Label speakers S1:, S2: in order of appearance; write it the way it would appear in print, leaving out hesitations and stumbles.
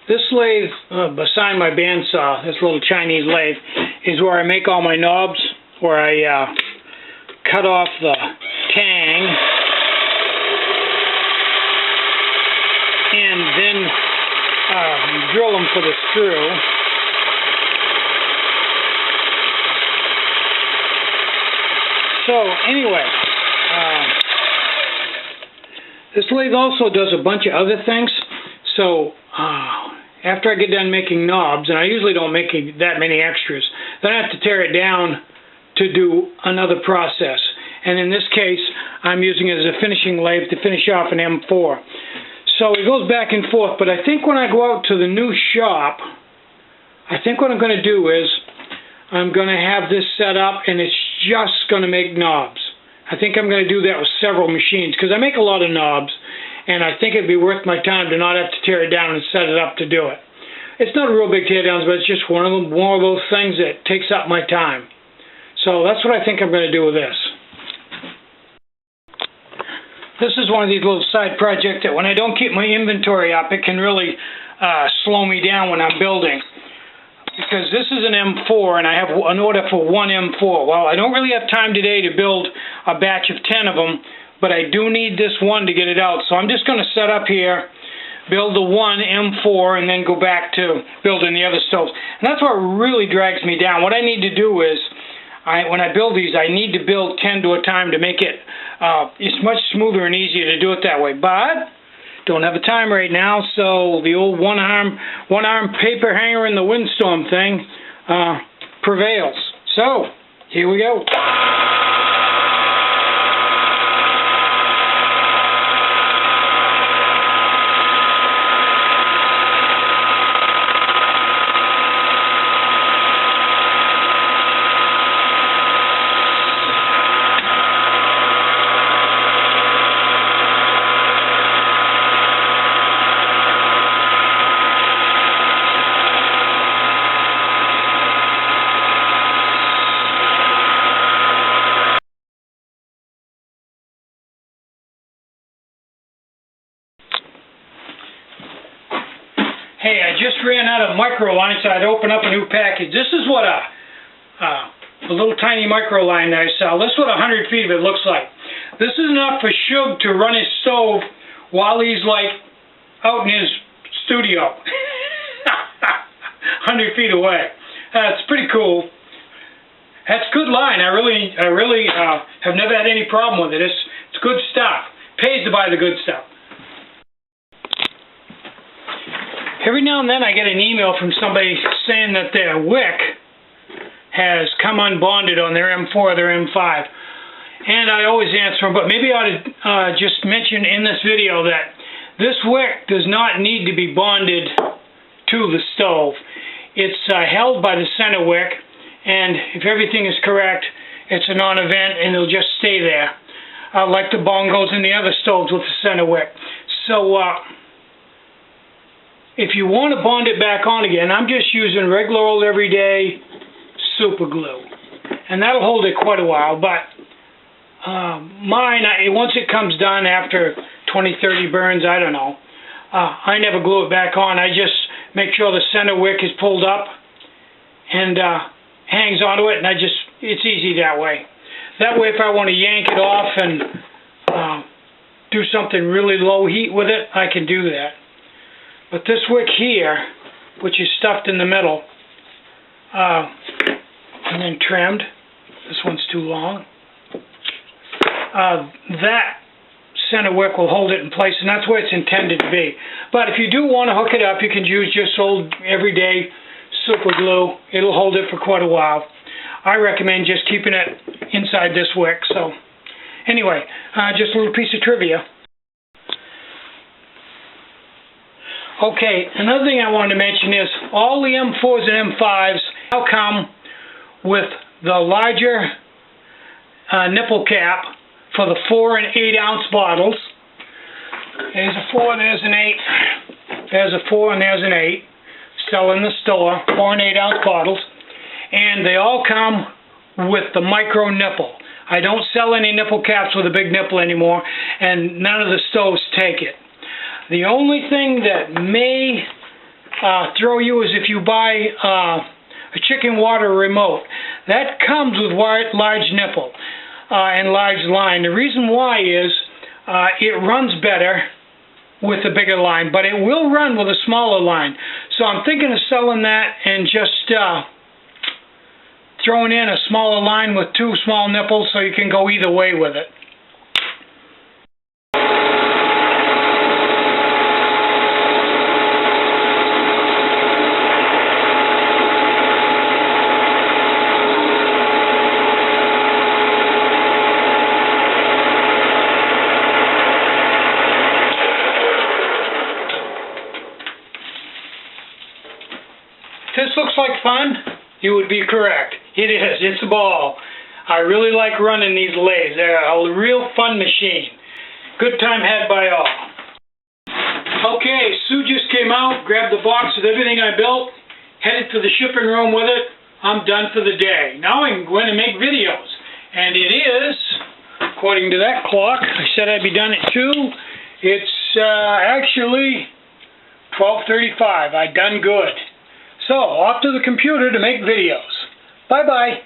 S1: This lathe, beside my bandsaw, this little Chinese lathe, is where I make all my knobs, where I cut off the tang and then drill them for the screw. So anyway, this lathe also does a bunch of other things. So after I get done making knobs, and I usually don't make that many extras, then I have to tear it down to do another process. And in this case, I'm using it as a finishing lathe to finish off an M4. So it goes back and forth, but I think when I go out to the new shop, I think what I'm going to do is I'm going to have this set up and it's just going to make knobs. I think I'm going to do that with several machines because I make a lot of knobs, and I think it'd be worth my time to not have to tear it down and set it up to do it. It's not a real big teardowns, but it's just one of those things that takes up my time. So that's what I think I'm going to do with this. This is one of these little side projects that when I don't keep my inventory up, it can really slow me down when I'm building. Because this is an M4 and I have an order for one M4. Well, I don't really have time today to build a batch of 10 of them, but I do need this one to get it out. So I'm just going to set up here, build the one M4, and then go back to building the other stoves. And that's what really drags me down. What I need to do is, when I build these, I need to build 10 to a time to make it, it's much smoother and easier to do it that way. But don't have the time right now, so the old one-arm paper hanger in the windstorm thing prevails. So, here we go. Hey, I just ran out of micro line, so I'd open up a new package. This is what a little tiny micro line that I sell. This is what 100 feet of it looks like. This is enough for Shug to run his stove while he's like out in his studio, 100 feet away. It's pretty cool. That's good line. I really have never had any problem with it. It's good stuff. Pays to buy the good stuff. Every now and then I get an email from somebody saying that their wick has come unbonded on their M4 or their M5. And I always answer them, but maybe I ought to just mention in this video that this wick does not need to be bonded to the stove. It's held by the center wick, and if everything is correct, it's a non-event and it'll just stay there, like the bongos and the other stoves with the center wick. So, if you want to bond it back on again, I'm just using regular old everyday super glue. And that'll hold it quite a while, but mine, once it comes done after 20, 30 burns, I don't know, I never glue it back on. I just make sure the center wick is pulled up and hangs onto it, and it's easy that way. That way if I want to yank it off and do something really low heat with it, I can do that. But this wick here, which is stuffed in the middle, and then trimmed, this one's too long, that center wick will hold it in place, and that's where it's intended to be. But if you do want to hook it up, you can use just old everyday super glue. It'll hold it for quite a while. I recommend just keeping it inside this wick. So anyway, just a little piece of trivia. Okay, another thing I wanted to mention is all the M4s and M5s now come with the larger nipple cap for the 4 and 8 ounce bottles. There's a 4, there's an 8, there's a 4 and there's an 8. Sell in the store, 4 and 8 ounce bottles. And they all come with the micro nipple. I don't sell any nipple caps with a big nipple anymore, and none of the stoves take it. The only thing that may throw you is if you buy a chicken water remote. That comes with large nipple and large line. The reason why is it runs better with a bigger line, but it will run with a smaller line. So I'm thinking of selling that and just throwing in a smaller line with 2 small nipples so you can go either way with it. This looks like fun, you would be correct. It is. It's a ball. I really like running these lathes. They're a real fun machine. Good time had by all. Okay, Sue just came out, grabbed the box with everything I built, headed to the shipping room with it. I'm done for the day. Now I'm going to make videos. And it is, according to that clock, I said I'd be done at 2. It's actually 12:35. I done good. So, off to the computer to make videos. Bye-bye.